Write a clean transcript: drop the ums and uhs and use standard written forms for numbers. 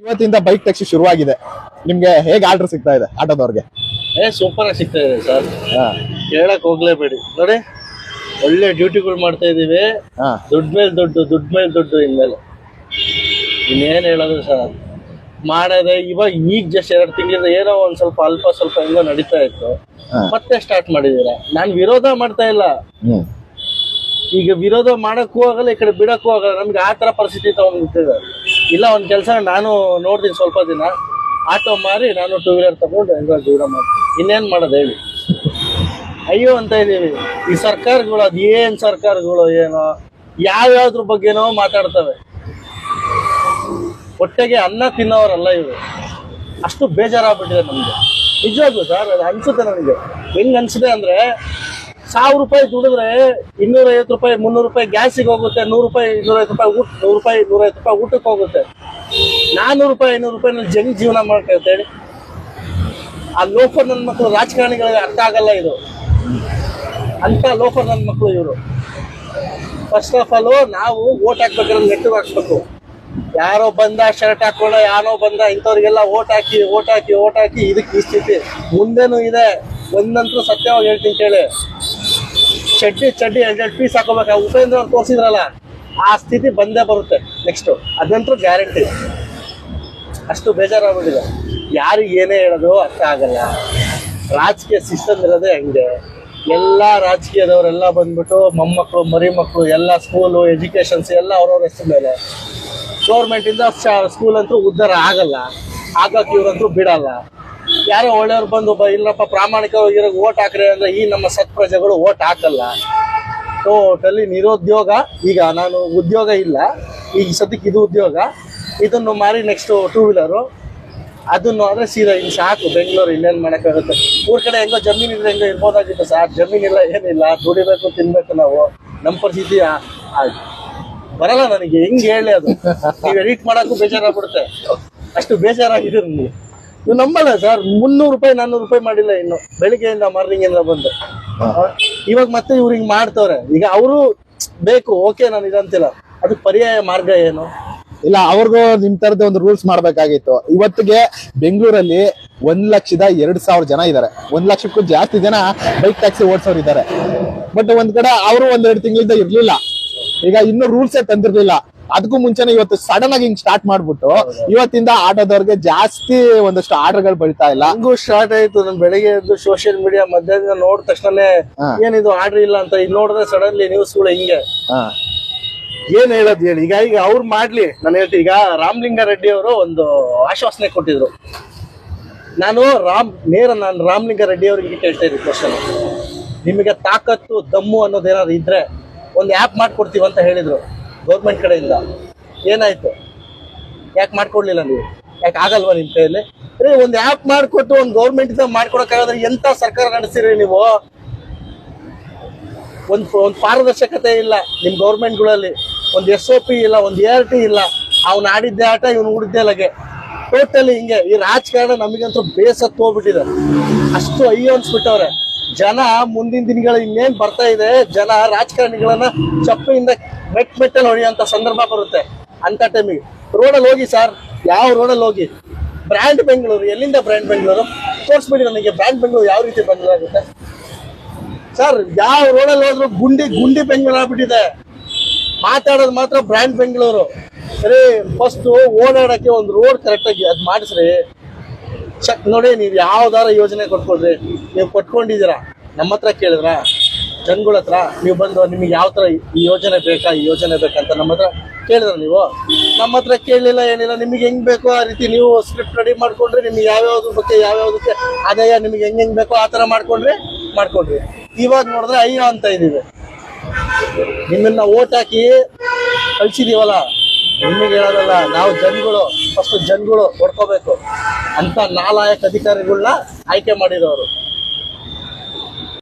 ಇವತ್ತಿಂದ bike taxi ಶುರುವಾಗಿದೆ. ನಿಮ್ಗೆ ಹೇಗೆ ಆರ್ಡರ್ ಸಿಗ್ತಾ ಇದೆ ಆಟೋದವ್ರಿಗೆ? ಸೂಪರ್ ಆಗಿ ಸಿಗ್ತಾ ಇದೆ ಸರ್. ಕೇಳಕ್ ಹೋಗ್ಲೇಬೇಡಿ ನೋಡಿ, ಒಳ್ಳೆ ಡ್ಯೂಟಿಗಳು ಮಾಡ್ತಾ ಇದೀವಿ. ದುಡ್ಡು ಮೇಲೆ ದುಡ್ಡು ಇನ್ಮೇಲೆ ಇನ್ನೇನ್ ಹೇಳೋದು ಸರ್. ಮಾಡೋದೆ ಇವಾಗ ಈಗ ಜಸ್ಟ್ 2 ತಿಂಗಳಿಂದ ಏನೋ ಒಂದ್ ಸ್ವಲ್ಪ ಸ್ವಲ್ಪ ಹೆಂಗೋ ನಡೀತಾ ಇತ್ತು, ಮತ್ತೆ ಸ್ಟಾರ್ಟ್ ಮಾಡಿದೀರ. ನಾನ್ ವಿರೋಧ ಮಾಡ್ತಾ ಇಲ್ಲ, ಈಗ ವಿರೋಧ ಮಾಡಕ್ಕೂ ಆಗಲ್ಲ, ಈ ಕಡೆ ಬಿಡಕ್ಕೂ ಆಗಲ್ಲ. ನಮ್ಗೆ ಆ ತರ ಪರಿಸ್ಥಿತಿ ತಗೊಂಡ್ಬಿಟ್ಟಿದೆ. ಇಲ್ಲ ಒಂದ್ ಕೆಲಸ ನಾನು ನೋಡ್ತೀನಿ, ಸ್ವಲ್ಪ ದಿನ ಆಟೋ ಮಾರಿ ನಾನು 2 ವೀಲರ್ ತಗೊಂಡು ಹೆಂಗೋ ಜೀವನ ಮಾಡ್ತೀನಿ. ಇನ್ನೇನ್ ಮಾಡೋದು ಹೇಳಿ? ಅಯ್ಯೋ ಅಂತ ಇದೀವಿ. ಈ ಸರ್ಕಾರಗಳು ಅದೇನ್ ಸರ್ಕಾರಗಳು ಏನೋ ಯಾವ್ಯಾವ್ದ್ರ ಬಗ್ಗೆನೋ ಮಾತಾಡ್ತವೆ. ಹೊಟ್ಟೆಗೆ ಅನ್ನ ತಿನ್ನೋರಲ್ಲ ಇವರು. ಅಷ್ಟು ಬೇಜಾರಾಗ್ಬಿಟ್ಟಿದೆ ನಮ್ಗೆ ನಿಜವಾಗ್ಲು ಸರ್. ಅದು ಅನ್ಸುತ್ತೆ ನನಗೆ. ಹೆಂಗ್ ಅನ್ಸುತ್ತೆ ಅಂದ್ರೆ, 1000 ರೂಪಾಯಿ ದುಡಿದ್ರೆ 250 ರೂಪಾಯಿ 300 ರೂಪಾಯಿ ಗ್ಯಾಸಿಗೆ ಹೋಗುತ್ತೆ, 100 ರೂಪಾಯಿ 250 ರೂಪಾಯಿ 100 ರೂಪಾಯಿ 150 ರೂಪಾಯಿ ಊಟಕ್ಕೆ ಹೋಗುತ್ತೆ. 400 ರೂಪಾಯಿ 500 ರೂಪಾಯಿನಲ್ಲಿ ಜಂಗ್ ಜೀವನ ಮಾಡ್ತಾ ಹೇಳಿ. ಆ ಲೋಫರ್ ನನ್ನ ಮಕ್ಕಳು ರಾಜಕಾರಣಿಗಳಿಗೆ ಅರ್ಥ ಆಗಲ್ಲ ಇದು. ಅಂತ ಲೋಫರ್ ನನ್ನ ಮಕ್ಕಳು ಇವರು. ಫಸ್ಟ್ ಆಫ್ ಆಲ್ ನಾವು ಓಟ್ ಹಾಕ್ಬೇಕಾದ್ರೆ ನೆಟ್ಟಿಗೆ ಹಾಕ್ಬೇಕು. ಯಾರೋ ಬಂದ ಶರ್ಟ್ ಹಾಕೊಳ್ಳೋ, ಯಾರೋ ಬಂದ ಇಂಥವ್ರಿಗೆಲ್ಲ ಓಟ್ ಹಾಕಿ ಇದಕ್ಕೆ ಈ ಸ್ಥಿತಿ. ಮುಂದೆನೂ ಇದೆ. ಒಂದಂತೂ ಸತ್ಯವಾಗಿ ಹೇಳ್ತೀನಿ ಕೇಳಿ, ಚಡ್ಡಿ 2 ಪೀಸ್ ಹಾಕೋಬೇಕು. ಉಪೇಂದ್ರ ಅವ್ರು ತೋರಿಸಿದ್ರಲ್ಲ, ಆ ಸ್ಥಿತಿ ಬಂದೇ ಬರುತ್ತೆ ನೆಕ್ಸ್ಟ್. ಅದಂತೂ ಗ್ಯಾರಂಟಿ. ಅಷ್ಟು ಬೇಜಾರಾಗ್ಬಿಟ್ಟಿದೆ. ಯಾರಿಗೆ ಏನೇ ಹೇಳೋದು ಅರ್ಥ ಆಗಲ್ಲ. ರಾಜಕೀಯ ಸಿಸ್ಟಮ್ ಇರೋದೇ ಹಂಗೆ. ಎಲ್ಲ ರಾಜಕೀಯದವರೆಲ್ಲ ಬಂದ್ಬಿಟ್ಟು ಮೊಮ್ಮಕ್ಕಳು ಮರಿ ಮಕ್ಕಳು ಎಲ್ಲ ಸ್ಕೂಲು ಎಜುಕೇಶನ್ಸ್ ಎಲ್ಲ ಅವ್ರವ್ರ ಹೆಸರು ಮೇಲೆ. ಗೌರ್ಮೆಂಟ್ ಇಂದ ಸ್ಕೂಲ್ ಅಂತೂ ಉದ್ಧಾರ ಆಗಲ್ಲ, ಆಗಕ್ಕೆ ಇವ್ರಂತೂ ಬಿಡಲ್ಲ. ಯಾರೋ ಒಳ್ಳೆಯವ್ರು ಬಂದು ಇಲ್ಲಪ್ಪ ಪ್ರಾಮಾಣಿಕವಾಗಿರೋ ಓಟ್ ಹಾಕ್ರಿ ಅಂದ್ರೆ ಈ ನಮ್ಮ ಸತ್ಪ್ರಜೆಗಳು ಓಟ್ ಹಾಕಲ್ಲ. ಟೋಟಲಿ ನಿರುದ್ಯೋಗ. ಈಗ ನಾನು ಉದ್ಯೋಗ ಇಲ್ಲ, ಈಗ ಸದ್ಯಕ್ಕೆ ಇದು ಉದ್ಯೋಗ. ಇದನ್ನು ಮಾರಿ ನೆಕ್ಸ್ಟ್ 2 ವೀಲರು ಅದನ್ನು ಆದ್ರೆ ಸೀದಾ ಇನ್ನು ಸಾಕು ಬೆಂಗಳೂರು. ಇನ್ನೇನು ಮಾಡೋಕ್ಕಾಗುತ್ತೆ? ಊರ್ ಕಡೆ ಹೆಂಗೋ ಜಮೀನ್ ಇದ್ರೆ ಹೆಂಗೋ ಇರ್ಬೋದಾಗಿತ್ತು ಸರ್. ಜಮೀನಿಲ್ಲ, ಏನಿಲ್ಲ, ದುಡಿಬೇಕು, ತಿನ್ಬೇಕು ನಾವು. ನಮ್ಮ ಪರಿಸ್ಥಿತಿ ಬರಲ್ಲ ನನಗೆ. ಹೆಂಗ್ ಹೇಳಿ ಅದು? ನೀವು ಎಡಿಟ್ ಮಾಡಕ್ಕೂ ಬೇಜಾರಾಗ್ಬಿಡುತ್ತೆ. ಅಷ್ಟು ಬೇಜಾರಾಗಿದೆ ನನಗೆ. ನೀವು ನಂಬಲ್ಲ ಸರ್, 300 ರೂಪಾಯಿ 400 ರೂಪಾಯಿ ಮಾಡಿಲ್ಲ ಇನ್ನು ಬೆಳಿಗ್ಗೆಯಿಂದ ಮಾರ್ನಿಂಗ್ ಇಂದ ಬಂದು. ಇವಾಗ ಮತ್ತೆ ಇವ್ರು ಹಿಂಗ್ ಮಾಡ್ತವ್ರೆ. ಈಗ ಅವರು ಬೇಕು, ಓಕೆ, ನಾನು ಇದಂತಿಲ್ಲ. ಅದಕ್ಕೆ ಪರ್ಯಾಯ ಮಾರ್ಗ ಏನು? ಇಲ್ಲ, ಅವ್ರಿಗೂ ನಿಮ್ ತರದೇ ಒಂದು ರೂಲ್ಸ್ ಮಾಡ್ಬೇಕಾಗಿತ್ತು. ಇವತ್ತಿಗೆ ಬೆಂಗಳೂರಲ್ಲಿ 1,02,000 ಜನ ಇದಾರೆ. 1 ಲಕ್ಷಕ್ಕೂ ಜಾಸ್ತಿ ಜನ ಬೈಕ್ ಟ್ಯಾಕ್ಸಿ ಓಡಿಸೋರು ಇದಾರೆ. ಬಟ್ ಒಂದ್ ಕಡೆ ಅವರು 1-2 ತಿಂಗಳಿಂದ ಇರ್ಲಿಲ್ಲ. ಈಗ ಇನ್ನೂ ರೂಲ್ಸೇ ತಂದಿರ್ಲಿಲ್ಲ. ಅದಕ್ಕೂ ಮುಂಚೆನೆ ಇವತ್ತು ಸಡನ್ ಆಗಿ ಹಿಂಗ್ ಸ್ಟಾರ್ಟ್ ಮಾಡ್ಬಿಟ್ಟು ಇವತ್ತಿಂದ ಆಟೋದವ್ರಿಗೆ ಜಾಸ್ತಿ ಒಂದಷ್ಟು ಆರ್ಡರ್ಗಳು ಬೀಳ್ತಾ ಇಲ್ಲ. ಹಂಗೂ ಸ್ಟಾರ್ಟ್ ಆಯ್ತು. ನಾನು ಬೆಳಿಗ್ಗೆ ಎದ್ದು ಸೋಷಿಯಲ್ ಮೀಡಿಯಾ ಮಧ್ಯಾಹ್ನ ನೋಡಿದ ತಕ್ಷಣನೇ ಏನಿದು ಆರ್ಡರ್ ಇಲ್ಲ ಅಂತ. ಈಗ ನೋಡಿದ್ರೆ ಸಡನ್ಲಿ ನ್ಯೂಸ್ಗಳು ಹಿಂಗೆ. ಏನ್ ಹೇಳೋದು ಹೇಳಿ? ಈಗ ಅವ್ರು ಮಾಡ್ಲಿ, ನಾನು ಹೇಳ್ತೀನಿ. ಈಗ ರಾಮಲಿಂಗಾರೆಡ್ಡಿ ಅವರು ಒಂದು ಆಶ್ವಾಸನೆ ಕೊಟ್ಟಿದ್ರು. ನಾನು ರಾಮಲಿಂಗಾರೆಡ್ಡಿ ಅವ್ರಿಗೆ ಕೇಳ್ತಾ ಇದ್ದೀನಿ ಕ್ವಶನ್. ನಿಮಗೆ ತಾಕತ್ತು ದಮ್ಮು ಅನ್ನೋದೇನಾದ್ರು ಇದ್ರೆ ಒಂದು ಆ್ಯಪ್ ಮಾಡ್ಕೊಡ್ತೀವಿ ಅಂತ ಹೇಳಿದ್ರು ಗೌರ್ಮೆಂಟ್ ಕಡೆಯಿಂದ. ಏನಾಯ್ತು? ಯಾಕೆ ಮಾಡ್ಕೊಡ್ಲಿಲ್ಲ ನೀವು? ಯಾಕೆ ಆಗಲ್ವಾ ನಿಮ್ ಕೈಯಲ್ಲಿ? ಒಂದು ಆ್ಯಪ್ ಮಾಡಿಕೊಟ್ಟು ಒಂದು ಗೌರ್ಮೆಂಟ್ ಇಂದ ಮಾಡ್ಕೊಡಕ್ಕಾಗದ್ರೆ ಎಂತ ಸರ್ಕಾರ ನಡೆಸಿರಿ ನೀವು? ಒಂದು ಪಾರದರ್ಶಕತೆ ಇಲ್ಲ ನಿಮ್ ಗೌರ್ಮೆಂಟ್ಗಳಲ್ಲಿ. ಒಂದು SOP ಇಲ್ಲ, ಒಂದು ART ಇಲ್ಲ. ಅವ್ನು ಆಡಿದ್ದೆ ಆಟ, ಇವನು ಉಳಿದ್ದೆ ಲಗೆ. ಟೋಟಲಿ ಹಿಂಗೆ. ಈ ರಾಜಕಾರಣ ನಮಗಂತೂ ಬೇಸತ್ತು ಹೋಗ್ಬಿಟ್ಟಿದೆ. ಅಷ್ಟು ಅಯ್ಯೋ ಅನ್ಸ್ಬಿಟ್ಟವ್ರೆ ಜನ. ಮುಂದಿನ ದಿನಗಳು ಇನ್ನೇನ್ ಬರ್ತಾ ಇದೆ, ಜನ ರಾಜಕಾರಣಿಗಳನ್ನ ಚಪ್ಪೆಯಿಂದ ಮೆಟ್ಟಲ್ಲಿ ಹೊಡೆಯುವಂತ ಸಂದರ್ಭ ಬರುತ್ತೆ. ಅಂತ ಟೈಮಿಗೆ ರೋಡಲ್ಲಿ ಹೋಗಿ ಸರ್, ಯಾವ ರೋಡಲ್ಲಿ ಹೋಗಿ. ಬ್ರ್ಯಾಂಡ್ ಬೆಂಗಳೂರು, ಎಲ್ಲಿಂದ ಬ್ರ್ಯಾಂಡ್ ಬೆಂಗಳೂರು ತೋರಿಸ್ಬಿಡಿ ನನಗೆ. ಬ್ರ್ಯಾಂಡ್ ಬೆಂಗಳೂರು ಯಾವ ರೀತಿ ಬೆಂಗಳೂರಾಗುತ್ತೆ ಸರ್? ಯಾವ ರೋಡಲ್ಲಿ ಹೋದ್ರು ಗುಂಡಿ ಬೆಂಗಳೂರು ಆಗ್ಬಿಟ್ಟಿದೆ. ಮಾತಾಡೋದು ಮಾತ್ರ ಬ್ರ್ಯಾಂಡ್ ಬೆಂಗಳೂರು. ಸರಿ, ಫಸ್ಟ್ ಓಡಾಡಕ್ಕೆ ಒಂದು ರೋಡ್ ಕರೆಕ್ಟಾಗಿ ಅದು ಮಾಡಿಸ್ರಿ. ನೋಡಿ, ನೀವು ಯಾವ್ದಾರ ಯೋಜನೆ ಕೊಟ್ಕೊಳ್ರಿ. ನೀವು ಕೊಟ್ಕೊಂಡಿದ್ದೀರಾ, ನಮ್ಮ ಹತ್ರ ಕೇಳಿದ್ರ? ಜನಗಳ ಹತ್ರ ನೀವು ಬಂದು ನಿಮಗೆ ಯಾವ ತರ ಈ ಯೋಜನೆ ಬೇಕಾ, ಈ ಯೋಜನೆ ಬೇಕಂತ ನಮ್ಮ ಹತ್ರ ಕೇಳಿದ್ರ? ನೀವು ನಮ್ಮ ಹತ್ರ ಕೇಳಲಿಲ್ಲ, ಏನಿಲ್ಲ. ನಿಮಗೆ ಹೆಂಗ್ ಬೇಕೋ ಆ ರೀತಿ ನೀವು ಸ್ಕ್ರಿಪ್ಟ್ ರೆಡಿ ಮಾಡ್ಕೊಂಡ್ರಿ. ನಿಮ್ಗೆ ಯಾವ್ಯಾವ್ದ್ರ ಬಗ್ಗೆ ಯಾವ್ಯಾವ್ದಕ್ಕೆ ಆದಾಯ ನಿಮ್ಗೆ ಹೆಂಗ್ ಬೇಕೋ ಆ ತರ ಮಾಡ್ಕೊಂಡ್ರಿ. ಇವಾಗ ನೋಡಿದ್ರೆ ಅಯ್ಯೋ ಅಂತ ಇದೀವಿ. ನಿಮ್ಮನ್ನ ಓಟ್ ಹಾಕಿ ಕಳ್ಸಿದೀವಲ್ಲ, ನಿಮಗೆ ಹೇಳೋದಲ್ಲ. ನಾವು ಜನಗಳು ಫಸ್ಟ್ ಹೊಡ್ಕೋಬೇಕು ಅಂತ ನಾಲಾಯಕ ಅಧಿಕಾರಿಗಳನ್ನ ಆಯ್ಕೆ ಮಾಡಿರೋರು.